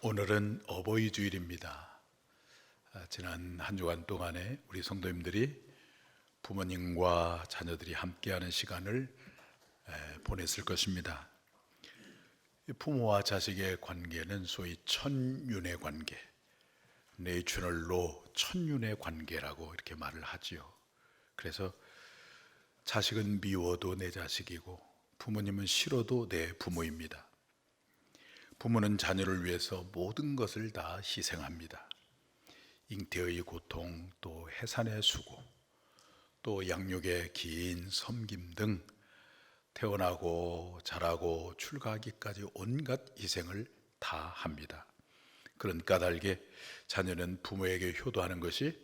오늘은 어버이 주일입니다. 지난 한 주간 동안에 우리 성도님들이 부모님과 자녀들이 함께하는 시간을 보냈을 것입니다. 부모와 자식의 관계는 소위 천윤의 관계, 내추럴로 천윤의 관계라고 이렇게 말을 하지요. 그래서 자식은 미워도 내 자식이고 부모님은 싫어도 내 부모입니다. 부모는 자녀를 위해서 모든 것을 다 희생합니다. 잉태의 고통, 또 해산의 수고, 또 양육의 긴 섬김 등 태어나고 자라고 출가하기까지 온갖 희생을 다 합니다. 그런 까닭에 자녀는 부모에게 효도하는 것이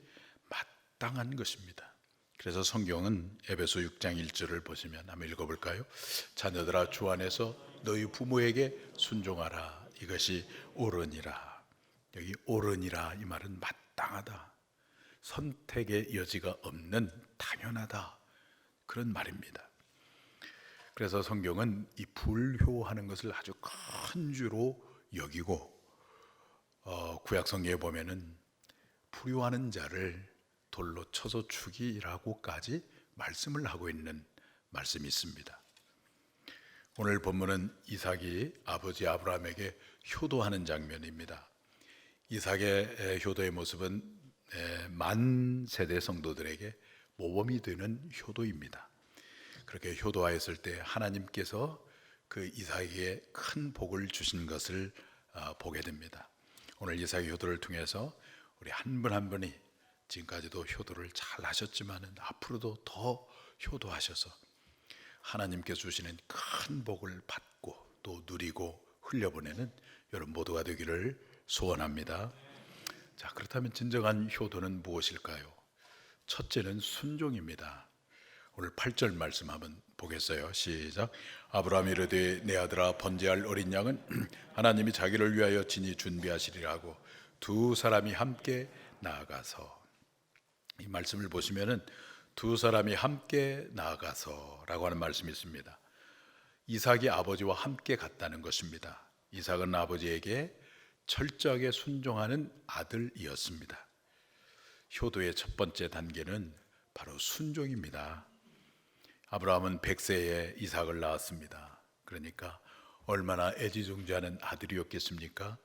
마땅한 것입니다. 그래서 성경은 에베소 6장 1절을 보시면 한번 읽어볼까요? 자녀들아 주 안에서 너희 부모에게 순종하라. 이것이 옳으니라. 여기 옳으니라 이 말은 마땅하다, 선택의 여지가 없는 당연하다, 그런 말입니다. 그래서 성경은 이 불효하는 것을 아주 큰 죄로 여기고 구약 성경에 보면은 불효하는 자를 돌로 쳐서 죽이라고까지 말씀을 하고 있는 말씀이 있습니다. 오늘 본문은 이삭이 아버지 아브라함에게 효도하는 장면입니다. 이삭의 효도의 모습은 만 세대 성도들에게 모범이 되는 효도입니다. 그렇게 효도하였을 때 하나님께서 그 이삭에게 큰 복을 주신 것을 보게 됩니다. 오늘 이삭의 효도를 통해서 우리 한 분 한 분이 지금까지도 효도를 잘 하셨지만 앞으로도 더 효도하셔서 하나님께서 주시는 큰 복을 받고 또 누리고 흘려보내는 여러분 모두가 되기를 소원합니다. 자, 그렇다면 진정한 효도는 무엇일까요? 첫째는 순종입니다. 오늘 8절 말씀 한번 보겠어요. 시작. 아브라함이 이르되 내 아들아 번제할 어린 양은 하나님이 자기를 위하여 친히 준비하시리라고 두 사람이 함께 나아가서, 이 말씀을 보시면은 두 사람이 함께 나아가서라고 하는 말씀이 있습니다. 이삭이 아버지와 함께 갔다는 것입니다. 이삭은 아버지에게 철저하게 순종하는 아들이었습니다. 효도의 첫 번째 단계는 바로 순종입니다. 아브라함은 100세에 이삭을 낳았습니다. 그러니까 얼마나 애지중지하는 아들이었겠습니까?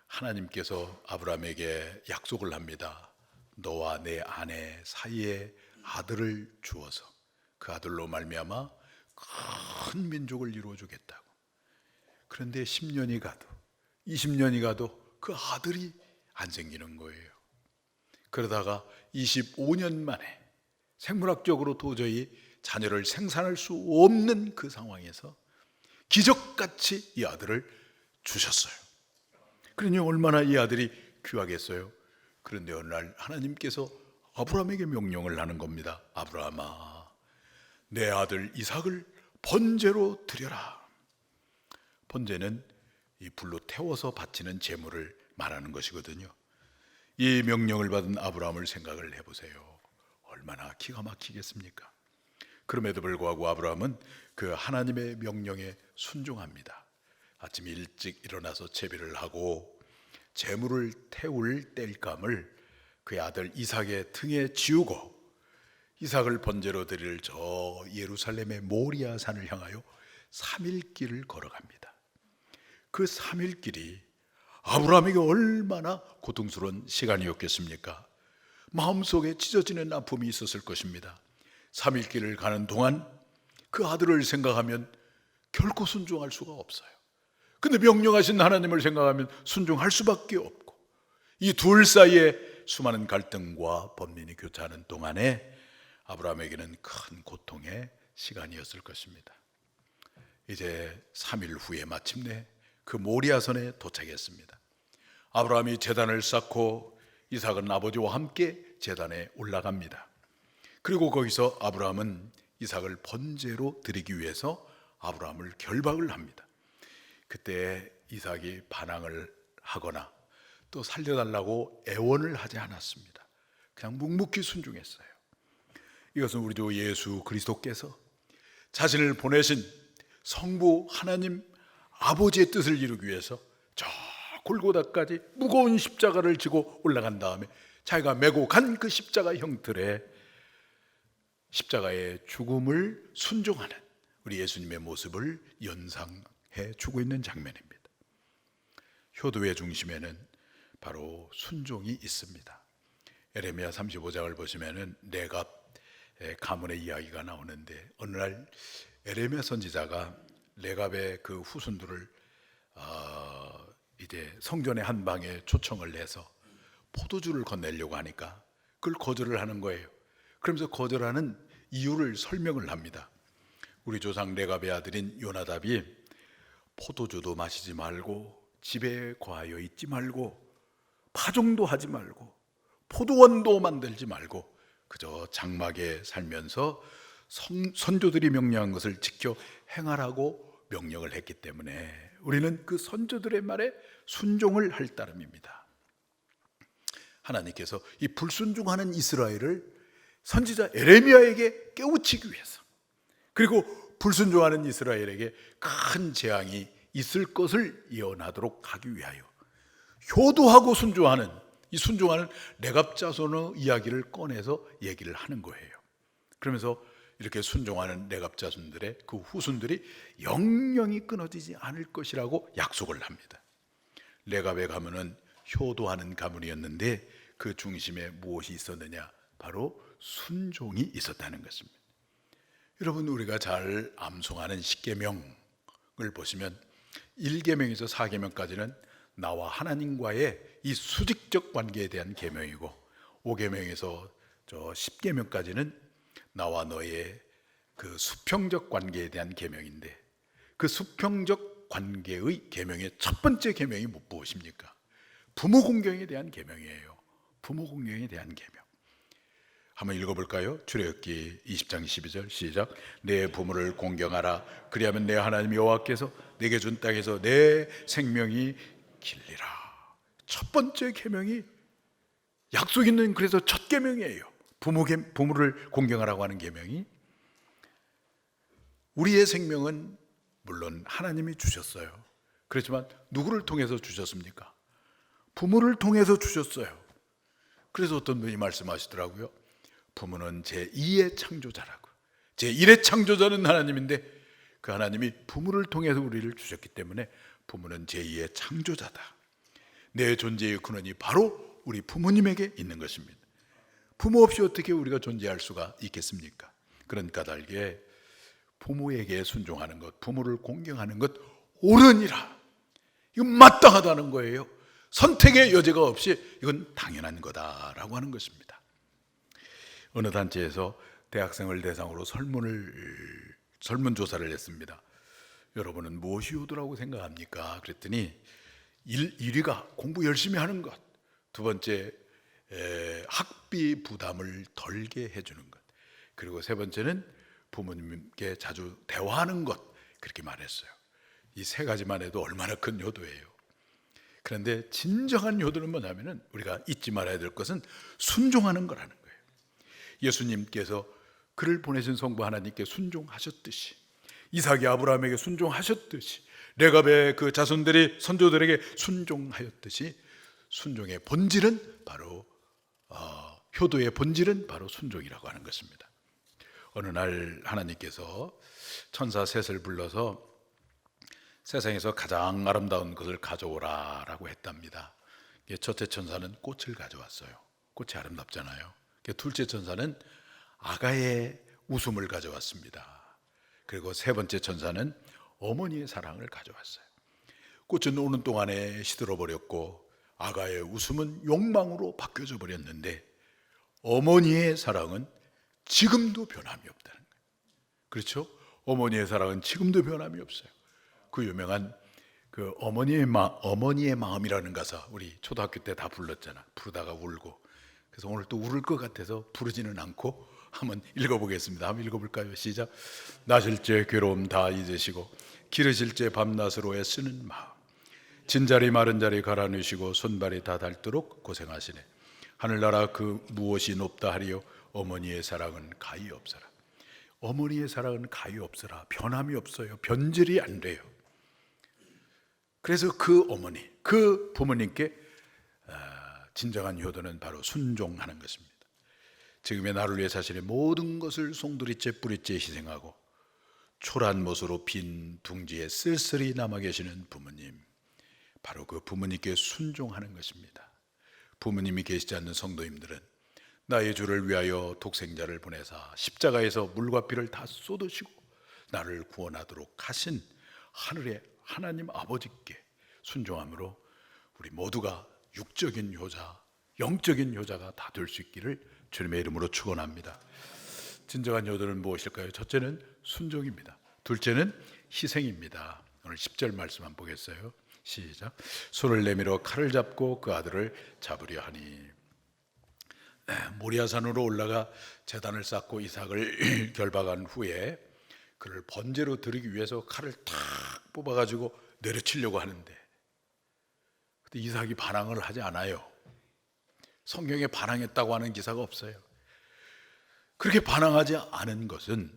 하나님께서 아브라함에게 약속을 합니다. 너와 내 아내 사이에 아들을 주어서 그 아들로 말미암아 큰 민족을 이루어주겠다고. 그런데 10년이 가도 20년이 가도 그 아들이 안 생기는 거예요. 그러다가 25년 만에 생물학적으로 도저히 자녀를 생산할 수 없는 그 상황에서 기적같이 이 아들을 주셨어요. 그러니 얼마나 이 아들이 귀하겠어요. 그런데 어느 날 하나님께서 아브라함에게 명령을 하는 겁니다. 아브라함아, 내 아들 이삭을 번제로 드려라. 번제는 이 불로 태워서 바치는 제물을 말하는 것이거든요. 이 명령을 받은 아브라함을 생각을 해보세요. 얼마나 기가 막히겠습니까? 그럼에도 불구하고 아브라함은 그 하나님의 명령에 순종합니다. 아침 일찍 일어나서 채비를 하고 제물을 태울 땔감을 그의 아들 이삭의 등에 지우고 이삭을 번제로 드릴 저 예루살렘의 모리아 산을 향하여 3일 길을 걸어갑니다. 그 3일 길이 아브라함에게 얼마나 고통스러운 시간이었겠습니까? 마음속에 찢어지는 아픔이 있었을 것입니다. 3일 길을 가는 동안 그 아들을 생각하면 결코 순종할 수가 없어요. 근데 명령하신 하나님을 생각하면 순종할 수밖에 없고, 이 둘 사이에 수많은 갈등과 번민이 교차하는 동안에 아브라함에게는 큰 고통의 시간이었을 것입니다. 이제 3일 후에 마침내 그 모리아산에 도착했습니다. 아브라함이 제단을 쌓고 이삭은 아버지와 함께 제단에 올라갑니다. 그리고 거기서 아브라함은 이삭을 번제로 드리기 위해서 아브라함을 결박을 합니다. 그때 이삭이 반항을 하거나 또 살려달라고 애원을 하지 않았습니다. 그냥 묵묵히 순종했어요. 이것은 우리 주 예수 그리스도께서 자신을 보내신 성부 하나님 아버지의 뜻을 이루기 위해서 저 골고다까지 무거운 십자가를 지고 올라간 다음에 자기가 메고 간 그 십자가 형틀에 십자가의 죽음을 순종하는 우리 예수님의 모습을 연상해 주고 있는 장면입니다. 효도의 중심에는 바로 순종이 있습니다. 에레미야 35장을 보시면은 레갑 가문의 이야기가 나오는데, 어느 날 에레미야 선지자가 레갑의 그 후손들을 이제 성전의 한 방에 초청을 해서 포도주를 건네려고 하니까 그걸 거절을 하는 거예요. 그러면서 거절하는 이유를 설명을 합니다. 우리 조상 레갑의 아들인 요나답이 포도주도 마시지 말고 집에 거하여 있지 말고 파종도 하지 말고 포도원도 만들지 말고 그저 장막에 살면서 선조들이 명령한 것을 지켜 행하라고 명령을 했기 때문에 우리는 그 선조들의 말에 순종을 할 따름입니다. 하나님께서 이 불순종하는 이스라엘을 선지자 에레미야에게 깨우치기 위해서, 그리고 불순종하는 이스라엘에게 큰 재앙이 있을 것을 예언하도록 하기 위하여 효도하고 순종하는 이 순종하는 레갑 자손의 이야기를 꺼내서 얘기를 하는 거예요. 그러면서 이렇게 순종하는 레갑 자손들의 그 후손들이 영영이 끊어지지 않을 것이라고 약속을 합니다. 레갑에 가면은 효도하는 가문이었는데 그 중심에 무엇이 있었느냐? 바로 순종이 있었다는 것입니다. 여러분, 우리가 잘 암송하는 십계명을 보시면 1계명에서 4계명까지는 나와 하나님과의 이 수직적 관계에 대한 계명이고, 5계명에서 10계명까지는 나와 너의 그 수평적 관계에 대한 계명인데, 그 수평적 관계의 계명의 첫 번째 계명이 무엇입니까? 부모 공경에 대한 계명이에요. 부모 공경에 대한 계명. 한번 읽어볼까요? 출애굽기 20장 12절 시작. 내 부모를 공경하라. 그리하면 내 하나님 여호와께서 내게 준 땅에서 내 생명이 길리라. 첫 번째 계명이 약속 있는, 그래서 첫 계명이에요. 부모를 공경하라고 하는 계명이. 우리의 생명은 물론 하나님이 주셨어요. 그렇지만 누구를 통해서 주셨습니까? 부모를 통해서 주셨어요. 그래서 어떤 분이 말씀하시더라고요. 부모는 제2의 창조자라고. 제1의 창조자는 하나님인데 그 하나님이 부모를 통해서 우리를 주셨기 때문에 부모는 제2의 창조자다. 내 존재의 근원이 바로 우리 부모님에게 있는 것입니다. 부모 없이 어떻게 우리가 존재할 수가 있겠습니까? 그런 까닭에 부모에게 순종하는 것, 부모를 공경하는 것 옳으니라. 이건 마땅하다는 거예요. 선택의 여지가 없이 이건 당연한 거다라고 하는 것입니다. 어느 단체에서 대학생을 대상으로 설문조사를 했습니다. 여러분은 무엇이 효도라고 생각합니까? 그랬더니 1위가 공부 열심히 하는 것, 두 번째 학비 부담을 덜게 해주는 것, 그리고 세 번째는 부모님께 자주 대화하는 것, 그렇게 말했어요. 이 세 가지만 해도 얼마나 큰 효도예요. 그런데 진정한 효도는 뭐냐면은 우리가 잊지 말아야 될 것은 순종하는 거라는 거예요. 예수님께서 그를 보내신 성부 하나님께 순종하셨듯이, 이삭이 아브라함에게 순종하셨듯이, 레갑의 그 자손들이 선조들에게 순종하였듯이, 순종의 본질은 바로 효도의 본질은 바로 순종이라고 하는 것입니다. 어느 날 하나님께서 천사 셋을 불러서 세상에서 가장 아름다운 것을 가져오라라고 했답니다. 첫째 천사는 꽃을 가져왔어요. 꽃이 아름답잖아요. 둘째 천사는 아가의 웃음을 가져왔습니다. 그리고 세 번째 천사는 어머니의 사랑을 가져왔어요. 꽃은 오는 동안에 시들어버렸고 아가의 웃음은 욕망으로 바뀌어져 버렸는데 어머니의 사랑은 지금도 변함이 없다는 거예요. 그렇죠? 어머니의 사랑은 지금도 변함이 없어요. 그 유명한 그 어머니의 마음이라는 가사, 우리 초등학교 때 다 불렀잖아. 부르다가 울고. 그래서 오늘 또 울을 것 같아서 부르지는 않고 한번 읽어보겠습니다. 한번 읽어볼까요? 시작. 나실 때 괴로움 다 잊으시고 기르실 때 밤낮으로 애쓰는 마음, 진자리 마른 자리 갈아넣으시고 손발이 다 닳도록 고생하시네. 하늘나라 그 무엇이 높다 하리요 어머니의 사랑은 가히 없어라. 어머니의 사랑은 가히 없어라. 변함이 없어요. 변질이 안 돼요. 그래서 그 어머니, 그 부모님께 진정한 효도는 바로 순종하는 것입니다. 지금의 나를 위해 자신의 모든 것을 송두리째 뿌리째 희생하고 초라한 못으로 빈 둥지에 쓸쓸히 남아 계시는 부모님, 바로 그 부모님께 순종하는 것입니다. 부모님이 계시지 않는 성도님들은 나의 주를 위하여 독생자를 보내사 십자가에서 물과 피를 다 쏟으시고 나를 구원하도록 하신 하늘의 하나님 아버지께 순종함으로 우리 모두가 육적인 효자, 영적인 효자가 다 될 수 있기를 주님의 이름으로 축원합니다. 진정한 효도는 무엇일까요? 첫째는 순종입니다. 둘째는 희생입니다. 오늘 10절 말씀 한번 보겠어요. 시작. 손을 내밀어 칼을 잡고 그 아들을 잡으려 하니. 모리아산으로 올라가 제단을 쌓고 이삭을 결박한 후에 그를 번제로 드리기 위해서 칼을 탁 뽑아가지고 내려치려고 하는데 근데 이삭이 반항을 하지 않아요. 성경에 반항했다고 하는 기사가 없어요. 그렇게 반항하지 않은 것은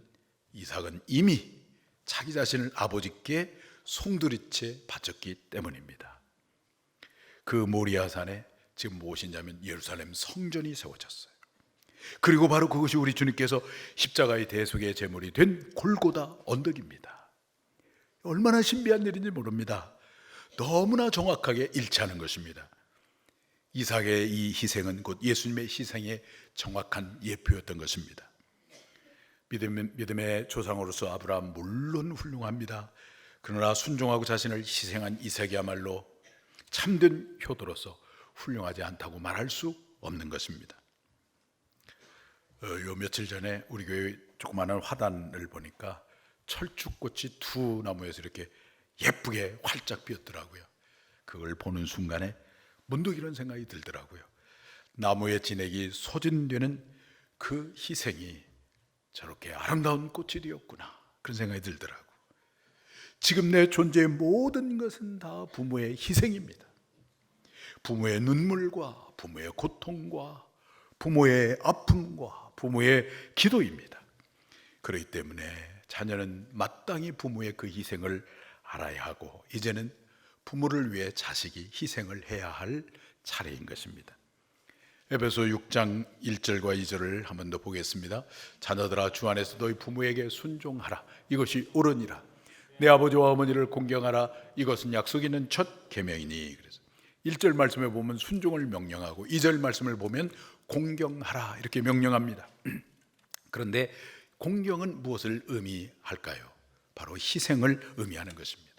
이삭은 이미 자기 자신을 아버지께 송두리째 바쳤기 때문입니다. 그 모리아산에 지금 무엇이냐면 예루살렘 성전이 세워졌어요. 그리고 바로 그것이 우리 주님께서 십자가의 대속의 제물이 된 골고다 언덕입니다. 얼마나 신비한 일인지 모릅니다. 너무나 정확하게 일치하는 것입니다. 이삭의 이 희생은 곧 예수님의 희생의 정확한 예표였던 것입니다. 믿음의 조상으로서 아브라함 물론 훌륭합니다. 그러나 순종하고 자신을 희생한 이삭이야말로 참된 효도로서 훌륭하지 않다고 말할 수 없는 것입니다. 요 며칠 전에 우리 교회 조그마한 화단을 보니까 철쭉꽃이 두 나무에서 이렇게 예쁘게 활짝 피었더라고요. 그걸 보는 순간에 문득 이런 생각이 들더라고요. 나무의 진액이 소진되는 그 희생이 저렇게 아름다운 꽃이 되었구나, 그런 생각이 들더라고요. 지금 내 존재의 모든 것은 다 부모의 희생입니다. 부모의 눈물과 부모의 고통과 부모의 아픔과 부모의 기도입니다. 그렇기 때문에 자녀는 마땅히 부모의 그 희생을 알아야 하고 이제는 부모를 위해 자식이 희생을 해야 할 차례인 것입니다. 에베소 6장 1절과 2절을 한 번 더 보겠습니다. 자녀들아 주 안에서 너희 부모에게 순종하라. 이것이 옳으니라. 내 아버지와 어머니를 공경하라. 이것은 약속 있는 첫 계명이니. 그래서 1절 말씀에 보면 순종을 명령하고 2절 말씀을 보면 공경하라 이렇게 명령합니다. 그런데 공경은 무엇을 의미할까요? 바로 희생을 의미하는 것입니다.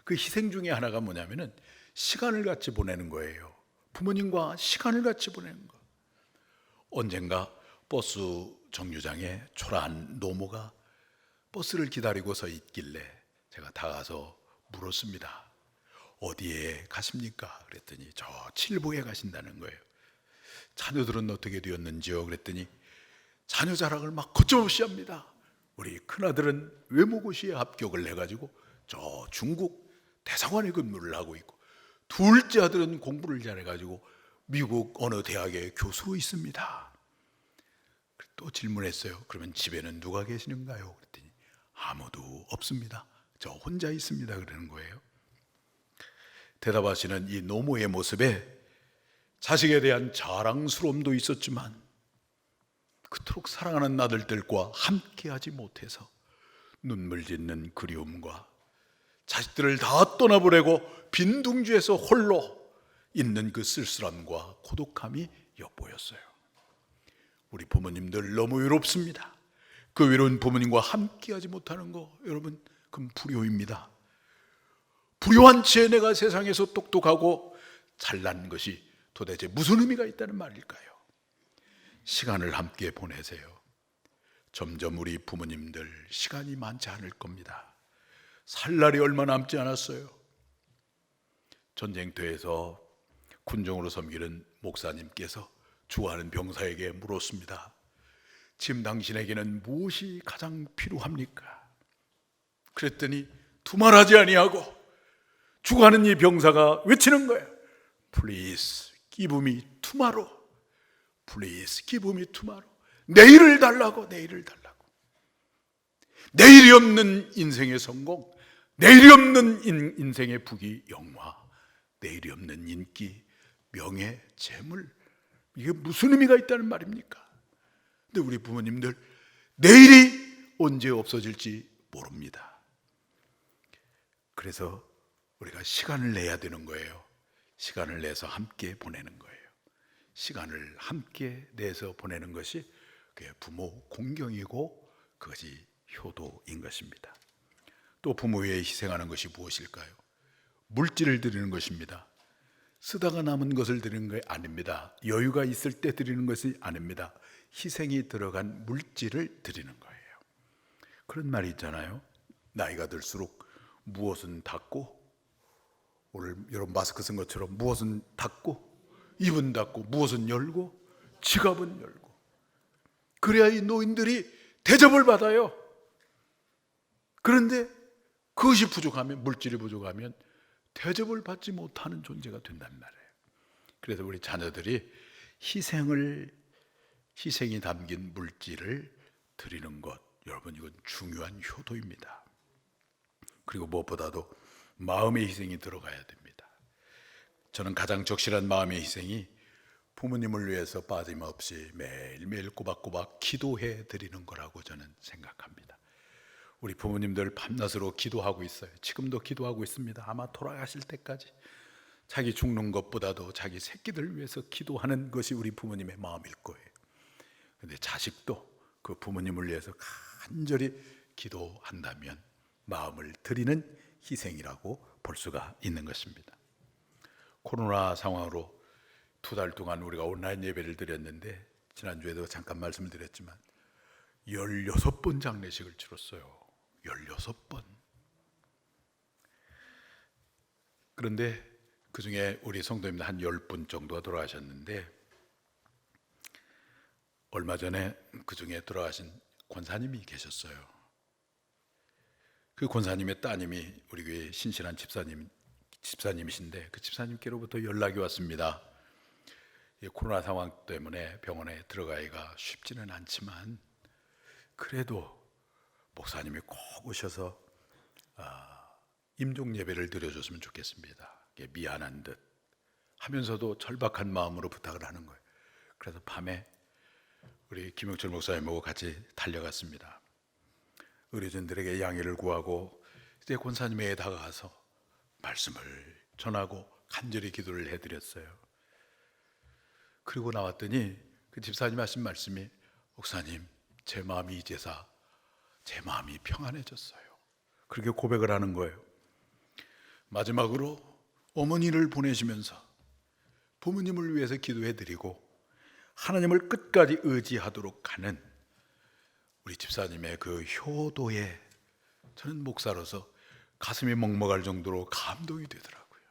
그 희생 중에 하나가 뭐냐면은 시간을 같이 보내는 거예요. 부모님과 시간을 같이 보내는 거. 언젠가 버스 정류장에 초라한 노모가 버스를 기다리고 서 있길래 제가 다가서 물었습니다. 어디에 가십니까? 그랬더니 저 칠보에 가신다는 거예요. 자녀들은 어떻게 되었는지요? 그랬더니 자녀 자랑을 막 거침없이 합니다. 우리 큰아들은 외모고시에 합격을 해가지고 저 중국 대사관에 근무를 하고 있고 둘째 아들은 공부를 잘해가지고 미국 어느 대학의 교수로 있습니다. 또 질문했어요. 그러면 집에는 누가 계시는가요? 그랬더니 아무도 없습니다. 저 혼자 있습니다. 그러는 거예요. 대답하시는 이 노모의 모습에 자식에 대한 자랑스러움도 있었지만 그토록 사랑하는 아들들과 함께하지 못해서 눈물 짓는 그리움과 자식들을 다 떠나보내고 빈둥지에서 홀로 있는 그 쓸쓸함과 고독함이 엿보였어요. 우리 부모님들 너무 외롭습니다. 그 외로운 부모님과 함께하지 못하는 거 여러분 그건 불효입니다. 불효한 채 내가 세상에서 똑똑하고 잘난 것이 도대체 무슨 의미가 있다는 말일까요? 시간을 함께 보내세요. 점점 우리 부모님들 시간이 많지 않을 겁니다. 살 날이 얼마 남지 않았어요. 전쟁터에서 군종으로 섬기는 목사님께서 주하는 병사에게 물었습니다. 지금 당신에게는 무엇이 가장 필요합니까? 그랬더니 두말하지 아니하고 죽어가는 이 병사가 외치는 거예요. Please give me tomorrow. Please give me tomorrow. 내일을 달라고, 내일을 달라고. 내일이 없는 인생의 성공, 내일이 없는 인생의 부귀영화, 내일이 없는 인기, 명예, 재물, 이게 무슨 의미가 있다는 말입니까? 근데 우리 부모님들 내일이 언제 없어질지 모릅니다. 그래서 우리가 시간을 내야 되는 거예요. 시간을 내서 함께 보내는 거예요. 시간을 함께 내서 보내는 것이 그게 부모 공경이고 그것이 효도인 것입니다. 또 부모 위해 희생하는 것이 무엇일까요? 물질을 드리는 것입니다. 쓰다가 남은 것을 드리는 게 아닙니다. 여유가 있을 때 드리는 것이 아닙니다. 희생이 들어간 물질을 드리는 거예요. 그런 말이 있잖아요. 나이가 들수록 무엇은 닫고, 오늘 여러분 마스크 쓴 것처럼 무엇은 닫고, 입은 닫고, 무엇은 열고, 지갑은 열고, 그래야 이 노인들이 대접을 받아요. 그런데 그것이 부족하면, 물질이 부족하면 대접을 받지 못하는 존재가 된단 말이에요. 그래서 우리 자녀들이 희생이 담긴 물질을 드리는 것, 여러분 이건 중요한 효도입니다. 그리고 무엇보다도 마음의 희생이 들어가야 됩니다. 저는 가장 적실한 마음의 희생이 부모님을 위해서 빠짐없이 매일매일 꼬박꼬박 기도해 드리는 거라고 저는 생각합니다. 우리 부모님들 밤낮으로 기도하고 있어요. 지금도 기도하고 있습니다. 아마 돌아가실 때까지 자기 죽는 것보다도 자기 새끼들 위해서 기도하는 것이 우리 부모님의 마음일 거예요. 그런데 자식도 그 부모님을 위해서 간절히 기도한다면 마음을 드리는 희생이라고 볼 수가 있는 것입니다. 코로나 상황으로 2달 동안 우리가 온라인 예배를 드렸는데, 지난주에도 잠깐 말씀을 드렸지만 16번 장례식을 치렀어요. 16번. 그런데 그 중에 우리 성도님들 한 10분 정도가 돌아가셨는데, 얼마 전에 그 중에 돌아가신 권사님이 계셨어요. 그 권사님의 따님이 우리 교회 신실한 집사님이신데, 그 집사님께로부터 연락이 왔습니다. 코로나 상황 때문에 병원에 들어가기가 쉽지는 않지만 그래도 목사님이 꼭 오셔서 임종 예배를 드려줬으면 좋겠습니다. 미안한 듯 하면서도 절박한 마음으로 부탁을 하는 거예요. 그래서 밤에 우리 김영철 목사님하고 같이 달려갔습니다. 의료진들에게 양해를 구하고 이제 권사님에게 다가가서 말씀을 전하고 간절히 기도를 해드렸어요. 그리고 나왔더니 그 집사님 하신 말씀이, 목사님, 제 마음이 이제서 제 마음이 평안해졌어요. 그렇게 고백을 하는 거예요. 마지막으로 어머니를 보내시면서 부모님을 위해서 기도해드리고 하나님을 끝까지 의지하도록 하는 우리 집사님의 그 효도에 저는 목사로서 가슴이 먹먹할 정도로 감동이 되더라고요.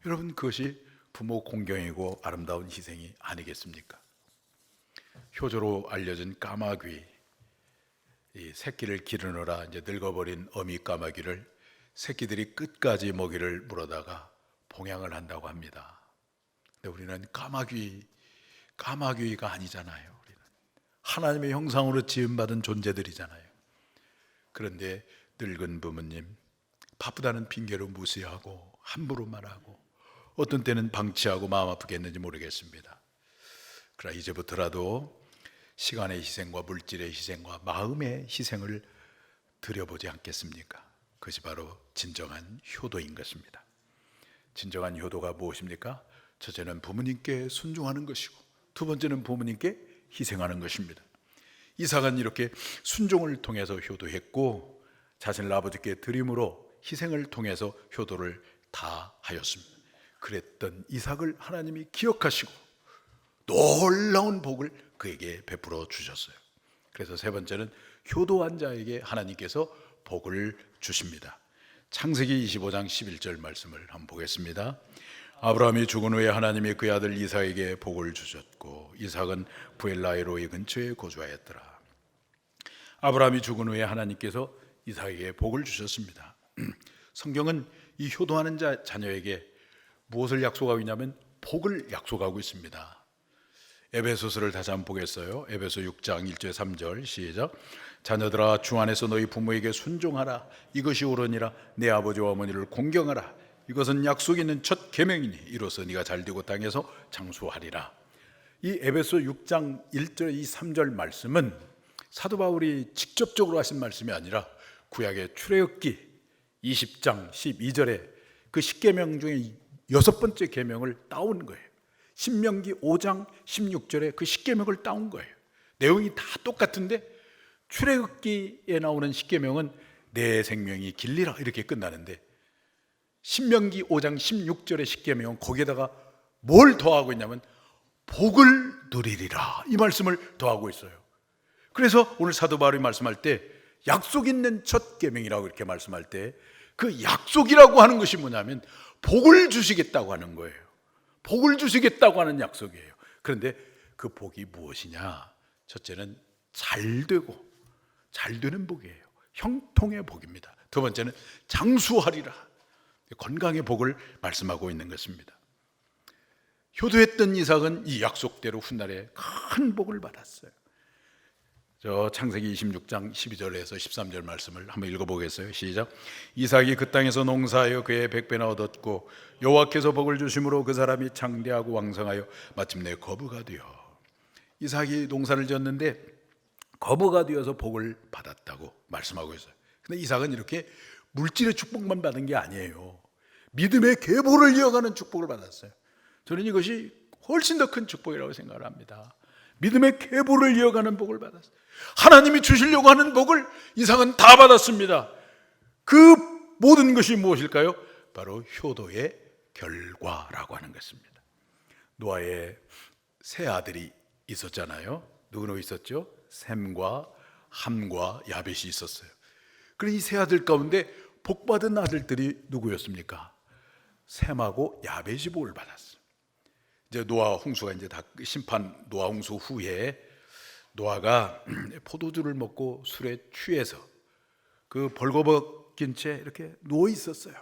여러분, 그것이 부모 공경이고 아름다운 희생이 아니겠습니까? 효조로 알려진 까마귀, 이 새끼를 기르느라 이제 늙어버린 어미 까마귀를 새끼들이 끝까지 먹이를 물어다가 봉양을 한다고 합니다. 근데 우리는 까마귀가 아니잖아요. 우리는 하나님의 형상으로 지음받은 존재들이잖아요. 그런데 늙은 부모님, 바쁘다는 핑계로 무시하고 함부로 말하고 어떤 때는 방치하고 마음 아프게 했는지 모르겠습니다. 그러나 이제부터라도 시간의 희생과 물질의 희생과 마음의 희생을 드려보지 않겠습니까? 그것이 바로 진정한 효도인 것입니다. 진정한 효도가 무엇입니까? 첫째는 부모님께 순종하는 것이고, 두 번째는 부모님께 희생하는 것입니다. 이삭은 이렇게 순종을 통해서 효도했고, 자신을 아버지께 드림으로 희생을 통해서 효도를 다하였습니다. 그랬던 이삭을 하나님이 기억하시고 놀라운 복을 그에게 베풀어 주셨어요. 그래서 세 번째는 효도한 자에게 하나님께서 복을 주십니다. 창세기 25장 11절 말씀을 한번 보겠습니다. 아브라함이 죽은 후에 하나님이 그의 아들 이삭에게 복을 주셨고 이삭은 부엘라이로이 근처에 거주하였더라. 아브라함이 죽은 후에 하나님께서 이삭에게 복을 주셨습니다. 성경은 이 효도하는 자녀에게 무엇을 약속하고 있냐면 복을 약속하고 있습니다. 에베소서를 다시 한번 보겠어요. 에베소 6장 1절 3절 시작. 자녀들아 주 안에서 너희 부모에게 순종하라. 이것이 옳으니라. 내 아버지와 어머니를 공경하라. 이것은 약속 있는 첫 계명이니 이로써 네가 잘되고 땅에서 장수하리라. 이 에베소 6장 1절 2, 3절 말씀은 사도 바울이 직접적으로 하신 말씀이 아니라 구약의 출애굽기 20장 12절에 그 10계명 중에 6번째 계명을 따온 거예요. 신명기 5장 16절에 그 10계명을 따온 거예요. 내용이 다 똑같은데 출애굽기에 나오는 10계명은 내 생명이 길리라 이렇게 끝나는데 신명기 5장 16절의 10계명은 거기에다가 뭘 더하고 있냐면 복을 누리리라 이 말씀을 더하고 있어요. 그래서 오늘 사도 바울이 말씀할 때 약속 있는 첫 계명이라고 이렇게 말씀할 때 그 약속이라고 하는 것이 뭐냐면 복을 주시겠다고 하는 거예요. 복을 주시겠다고 하는 약속이에요. 그런데 그 복이 무엇이냐? 첫째는 잘되고 잘되는 복이에요. 형통의 복입니다. 두 번째는 장수하리라. 건강의 복을 말씀하고 있는 것입니다. 효도했던 이삭은 이 약속대로 훗날에 큰 복을 받았어요. 저 창세기 26장 12절에서 13절 말씀을 한번 읽어보겠어요. 시작. 이삭이 그 땅에서 농사하여 그의 100배나 얻었고 여호와께서 복을 주심으로 그 사람이 창대하고 왕성하여 마침내 거부가 되어. 이삭이 농사를 지었는데 거부가 되어서 복을 받았다고 말씀하고 있어요. 근데 이삭은 이렇게 물질의 축복만 받은 게 아니에요. 믿음의 계보를 이어가는 축복을 받았어요. 저는 이것이 훨씬 더 큰 축복이라고 생각을 합니다. 믿음의 계보를 이어가는 복을 받았어요. 하나님이 주시려고 하는 복을 이삭은 다 받았습니다. 그 모든 것이 무엇일까요? 바로 효도의 결과라고 하는 것입니다. 노아의 세 아들이 있었잖아요. 누구누구 있었죠? 셈과 함과 야벳이 있었어요. 그런데 이 세 아들 가운데 복받은 아들들이 누구였습니까? 셈하고 야벳이 복을 받았어요. 이제 노아 홍수가 이제 다 심판 노아 홍수 후에 노아가 포도주를 먹고 술에 취해서 그 벌거벗긴 채 이렇게 누워 있었어요.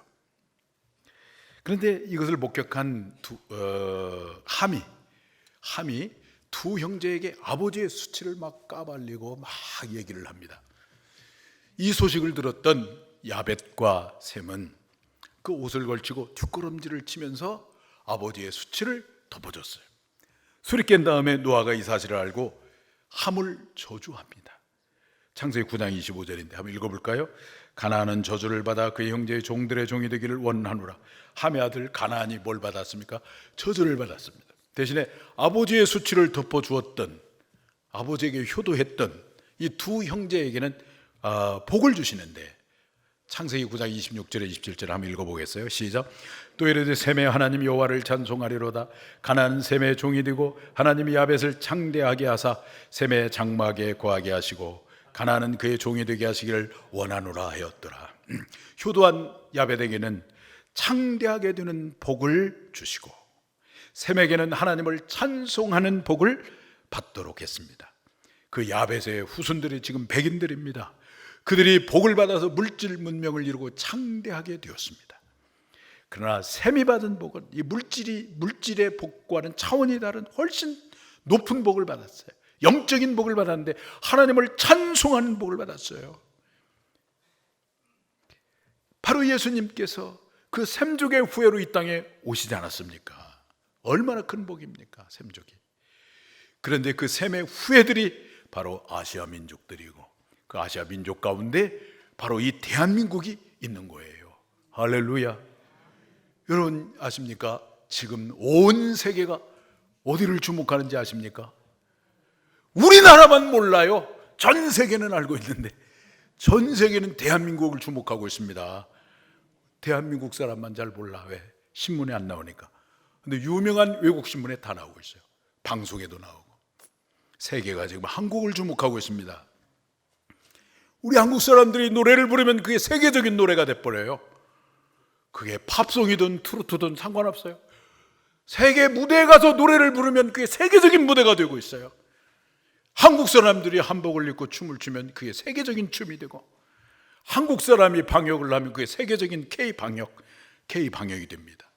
그런데 이것을 목격한 함이 두 형제에게 아버지의 수치를 막 까발리고 막 얘기를 합니다. 이 소식을 들었던 야벳과 셈은 그 옷을 걸치고 뒷걸음질을 치면서 아버지의 수치를 덮어줬어요. 술이 깬 다음에 노아가 이 사실을 알고 함을 저주합니다. 창세기 9장 25절인데 한번 읽어볼까요? 가나안은 저주를 받아 그의 형제의 종들의 종이 되기를 원하노라. 함의 아들 가나안이 뭘 받았습니까? 저주를 받았습니다. 대신에 아버지의 수치를 덮어주었던, 아버지에게 효도했던 이 두 형제에게는 복을 주시는데 창세기 9장 26절에 27절을 한번 읽어보겠어요. 시작. 또 이르되 셈의 하나님 여호와를 찬송하리로다. 가나안은 셈의 종이 되고 하나님이 야벳을 창대하게 하사 셈의 장막에 거하게 하시고 가나안은 그의 종이 되게 하시기를 원하노라 하였더라. 효도한 야벳에게는 창대하게 되는 복을 주시고 셈에게는 하나님을 찬송하는 복을 받도록 했습니다. 그 야벳의 후손들이 지금 백인들입니다. 그들이 복을 받아서 물질 문명을 이루고 창대하게 되었습니다. 그러나 셈이 받은 복은 이 물질의 복과는 차원이 다른 훨씬 높은 복을 받았어요. 영적인 복을 받았는데 하나님을 찬송하는 복을 받았어요. 바로 예수님께서 그 셈족의 후예로 이 땅에 오시지 않았습니까? 얼마나 큰 복입니까? 셈족이. 그런데 그 셈의 후예들이 바로 아시아 민족들이고 그 아시아 민족 가운데 바로 이 대한민국이 있는 거예요. 할렐루야. 여러분 아십니까? 지금 온 세계가 어디를 주목하는지 아십니까? 우리나라만 몰라요. 전 세계는 알고 있는데 전 세계는 대한민국을 주목하고 있습니다. 대한민국 사람만 잘 몰라. 왜? 신문에 안 나오니까. 근데 유명한 외국 신문에 다 나오고 있어요. 방송에도 나오고. 세계가 지금 한국을 주목하고 있습니다. 우리 한국 사람들이 노래를 부르면 그게 세계적인 노래가 돼버려요. 그게 팝송이든 트로트든 상관없어요. 세계 무대에 가서 노래를 부르면 그게 세계적인 무대가 되고 있어요. 한국 사람들이 한복을 입고 춤을 추면 그게 세계적인 춤이 되고 한국 사람이 방역을 하면 그게 세계적인 K방역이 됩니다.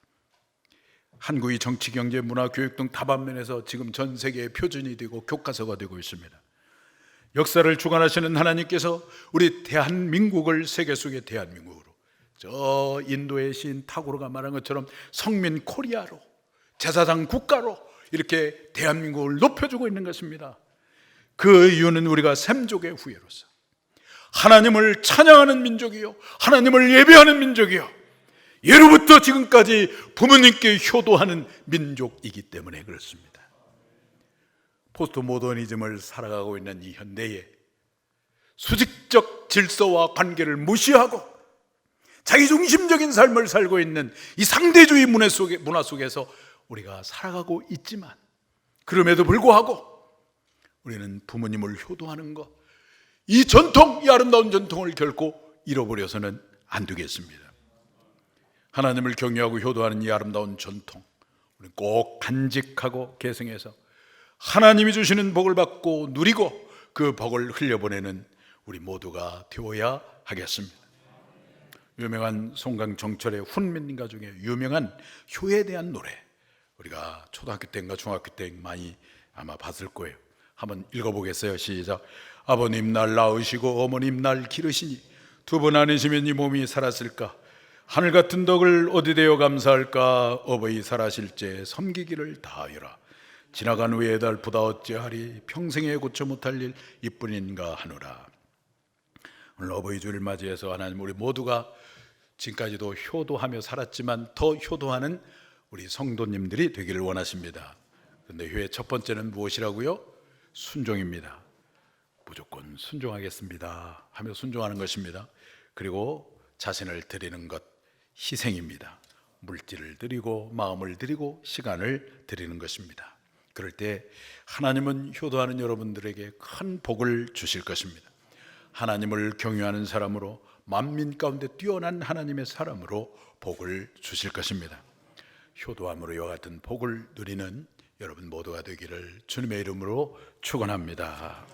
한국이 정치, 경제, 문화, 교육 등 다방면에서 지금 전 세계의 표준이 되고 교과서가 되고 있습니다. 역사를 주관하시는 하나님께서 우리 대한민국을 세계 속의 대한민국으로, 저 인도의 시인 타고르가 말한 것처럼 성민 코리아로, 제사장 국가로 이렇게 대한민국을 높여주고 있는 것입니다. 그 이유는 우리가 샘족의 후예로서 하나님을 찬양하는 민족이요, 하나님을 예배하는 민족이요, 예로부터 지금까지 부모님께 효도하는 민족이기 때문에 그렇습니다. 포스트 모더니즘을 살아가고 있는 이 현대에 수직적 질서와 관계를 무시하고 자기중심적인 삶을 살고 있는 이 상대주의 문화 속에서 우리가 살아가고 있지만, 그럼에도 불구하고 우리는 부모님을 효도하는 것, 이 전통, 이 아름다운 전통을 결코 잃어버려서는 안 되겠습니다. 하나님을 경외하고 효도하는 이 아름다운 전통, 우리 꼭 간직하고 계승해서 하나님이 주시는 복을 받고 누리고 그 복을 흘려보내는 우리 모두가 되어야 하겠습니다. 유명한 송강정철의 훈민가 중에 유명한 효에 대한 노래, 우리가 초등학교 때인가 중학교 때 많이 아마 봤을 거예요. 한번 읽어보겠어요. 시작. 아버님 날 낳으시고 어머님 날 기르시니 두 번 아니시면 이 몸이 살았을까. 하늘 같은 덕을 어디 대어 감사할까. 어버이 살아실 제 섬기기를 다하여라. 지나간 후에 달부다 어찌하리. 평생에 고쳐 못할 일 이뿐인가 하노라. 오늘 어버이 주를 맞이해서 하나님, 우리 모두가 지금까지도 효도하며 살았지만 더 효도하는 우리 성도님들이 되기를 원하십니다. 그런데 효의 첫 번째는 무엇이라고요? 순종입니다. 무조건 순종하겠습니다 하며 순종하는 것입니다. 그리고 자신을 드리는 것, 희생입니다. 물질을 드리고 마음을 드리고 시간을 드리는 것입니다. 그럴 때 하나님은 효도하는 여러분들에게 큰 복을 주실 것입니다. 하나님을 경외하는 사람으로, 만민 가운데 뛰어난 하나님의 사람으로 복을 주실 것입니다. 효도함으로 이와 같은 복을 누리는 여러분 모두가 되기를 주님의 이름으로 축원합니다.